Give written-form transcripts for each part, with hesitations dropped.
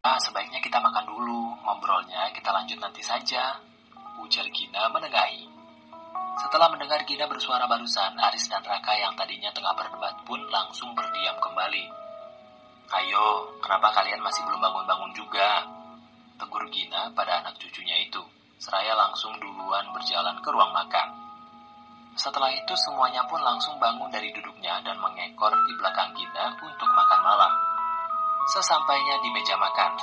Sebaiknya kita makan dulu. Ngobrolnya kita lanjut nanti saja, ujar Gina menengahi. Setelah mendengar Gina bersuara barusan, Aris dan Raka yang tadinya tengah berdebat pun langsung berdiam kembali. Ayo, kenapa kalian masih belum bangun-bangun juga? Tegur Gina pada anak cucunya itu. Seraya langsung duluan berjalan ke ruang makan. Setelah itu semuanya pun langsung bangun dari duduknya dan mengekor di belakang Gina untuk makan malam. Sesampainya di meja makan,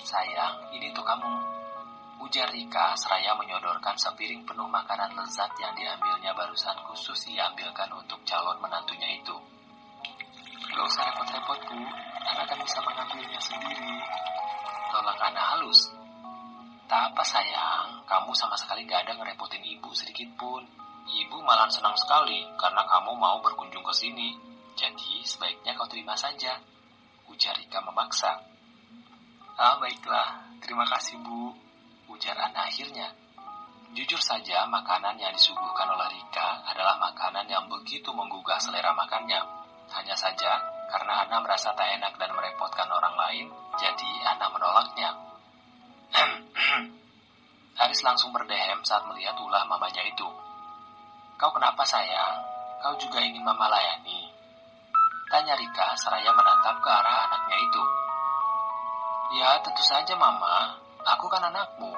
sayang, ini untuk kamu, ujar Rika seraya menyodorkan sepiring penuh makanan lezat yang diambilnya barusan khusus diambilkan untuk calon menantunya itu. Gak usah repot-repot, Bu. Ana kan bisa mengambilnya sendiri. Tolak Ana halus. Tak apa sayang, kamu sama sekali gak ada ngerepotin ibu sedikit pun. Ibu malah senang sekali karena kamu mau berkunjung ke sini. Jadi sebaiknya kau terima saja, ujar Rika memaksa. Baiklah, terima kasih Bu, ujar Ana akhirnya. Jujur saja, makanan yang disuguhkan oleh Rika adalah makanan yang begitu menggugah selera makannya. Hanya saja, karena Ana merasa tak enak dan merepotkan orang lain, jadi Ana menolaknya. Aris langsung berdehem saat melihat ulah mamanya itu. Kau kenapa sayang? Kau juga ingin mama layani? Tanya Rika seraya menatap ke arah anaknya itu. Ya tentu saja mama, aku kan anakmu.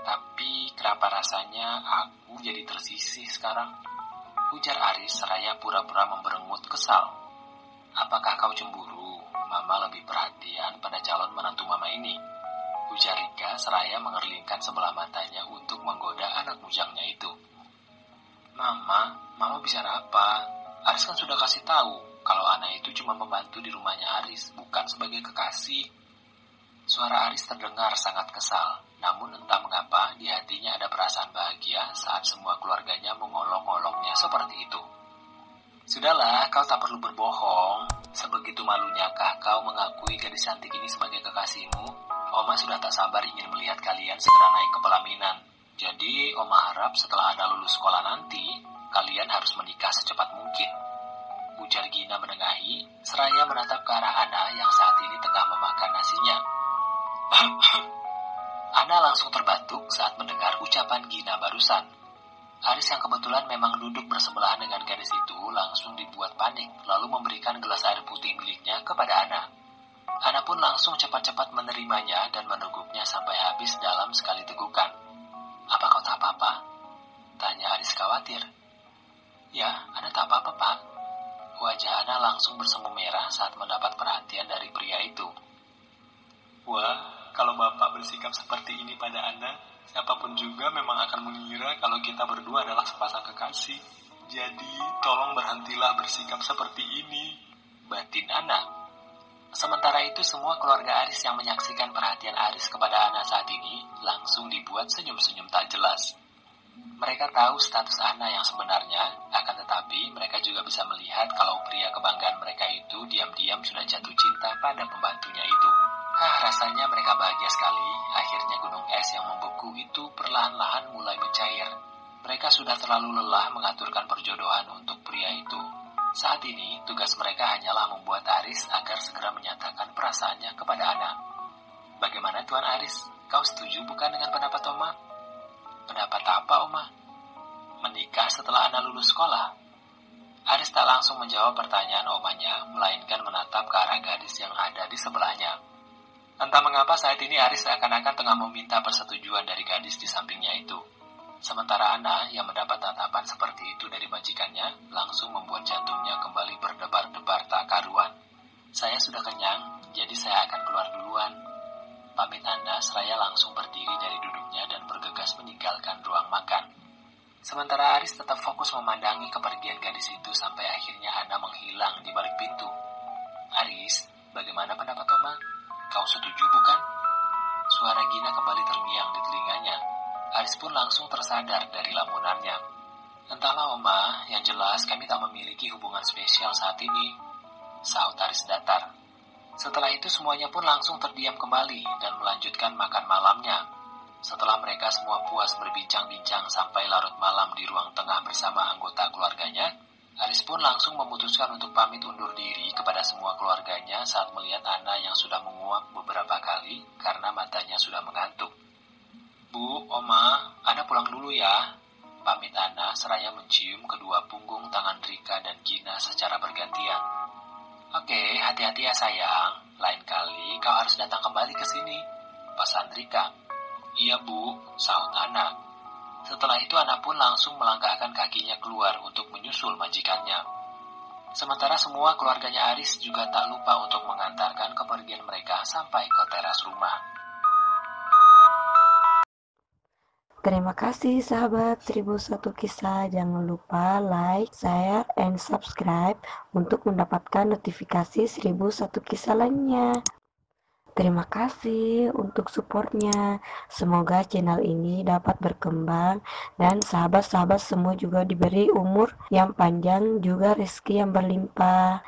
Tapi kenapa rasanya aku jadi tersisih sekarang? Ujar Aris seraya pura-pura memberengut kesal. Apakah kau cemburu? Mama lebih perhatian pada calon menantu mama ini. Ujar Rika seraya mengerlingkan sebelah matanya untuk menggoda anak bujangnya itu. Mama bicara apa? Aris kan sudah kasih tahu kalau Ana itu cuma membantu di rumahnya Aris, bukan sebagai kekasih. Suara Aris terdengar sangat kesal, namun entah mengapa di hatinya ada perasaan bahagia saat semua keluarganya mengolok-oloknya seperti itu. Sudahlah, kau tak perlu berbohong. Sebegitu malunyakah kau mengakui gadis cantik ini sebagai kekasihmu? Oma sudah tak sabar ingin melihat kalian segera naik ke pelaminan. Jadi, Oma harap setelah Ana lulus sekolah nanti, kalian harus menikah secepat mungkin. Ujar Gina menengahi, seraya menatap ke arah Ana yang saat ini tengah memakan nasinya. Ana langsung terbatuk saat mendengar ucapan Gina barusan. Aris yang kebetulan memang duduk bersebelahan dengan gadis itu langsung dibuat panik, lalu memberikan gelas air putih miliknya kepada Ana. Ana pun langsung cepat-cepat menerimanya dan meneguknya sampai habis dalam sekali tegukan. Apa kau tak apa-apa? Tanya Aris khawatir. Ya, Ana tak apa-apa, Pak. Wajah Ana langsung bersemu merah saat mendapat perhatian dari pria itu. Wah, kalau Bapak bersikap seperti ini pada Ana, siapapun juga memang akan mengira kalau kita berdua adalah sepasang kekasih. Jadi, tolong berhentilah bersikap seperti ini, batin Ana. Sementara itu semua keluarga Aris yang menyaksikan perhatian Aris kepada Ana saat ini langsung dibuat senyum-senyum tak jelas. Mereka tahu status Ana yang sebenarnya, akan tetapi mereka juga bisa melihat kalau pria kebanggaan mereka itu diam-diam sudah jatuh cinta pada pembantunya itu. Rasanya mereka bahagia sekali. Akhirnya gunung es yang membeku itu perlahan-lahan mulai mencair. Mereka sudah terlalu lelah mengaturkan perjodohan untuk pria itu. Saat ini, tugas mereka hanyalah membuat Aris agar segera menyatakan perasaannya kepada Ana. Bagaimana Tuan Aris? Kau setuju bukan dengan pendapat Oma? Pendapat apa, Oma? Menikah setelah Ana lulus sekolah? Aris tak langsung menjawab pertanyaan omanya, melainkan menatap ke arah gadis yang ada di sebelahnya. Entah mengapa saat ini Aris seakan-akan tengah meminta persetujuan dari gadis di sampingnya itu. Sementara Ana yang mendapat tatapan seperti itu dari majikannya langsung membuat jantungnya kembali berdebar-debar tak karuan. Saya sudah kenyang, jadi saya akan keluar duluan. Pamit Ana seraya langsung berdiri dari duduknya dan bergegas meninggalkan ruang makan. Sementara Aris tetap fokus memandangi kepergian gadis itu sampai akhirnya Ana menghilang di balik pintu. Aris, bagaimana pendapat Oma? Kau setuju bukan? Suara Gina kembali terngiang di telinganya. Aris pun langsung tersadar dari lamunannya. Entahlah Oma, yang jelas kami tak memiliki hubungan spesial saat ini, sahut Aris datar. Setelah itu semuanya pun langsung terdiam kembali dan melanjutkan makan malamnya. Setelah mereka semua puas berbincang-bincang sampai larut malam di ruang tengah bersama anggota keluarganya, Aris pun langsung memutuskan untuk pamit undur diri kepada semua keluarganya saat melihat Ana yang sudah menguap beberapa kali karena matanya sudah mengantuk. Bu, Oma, Ana pulang dulu ya. Pamit Ana seraya mencium kedua punggung tangan Rika dan Gina secara bergantian. Oke, hati-hati ya sayang. Lain kali kau harus datang kembali ke sini. Pesan Rika. Iya bu, sahut Ana. Setelah itu Ana pun langsung melangkahkan kakinya keluar untuk menyusul majikannya. Sementara semua keluarganya Aris juga tak lupa untuk mengantarkan kepergian mereka sampai ke teras rumah. Terima kasih sahabat 1001 Kisah. Jangan lupa like, share, and subscribe untuk mendapatkan notifikasi 1001 Kisah lainnya. Terima kasih untuk supportnya. Semoga channel ini dapat berkembang dan sahabat-sahabat semua juga diberi umur yang panjang juga rezeki yang berlimpah.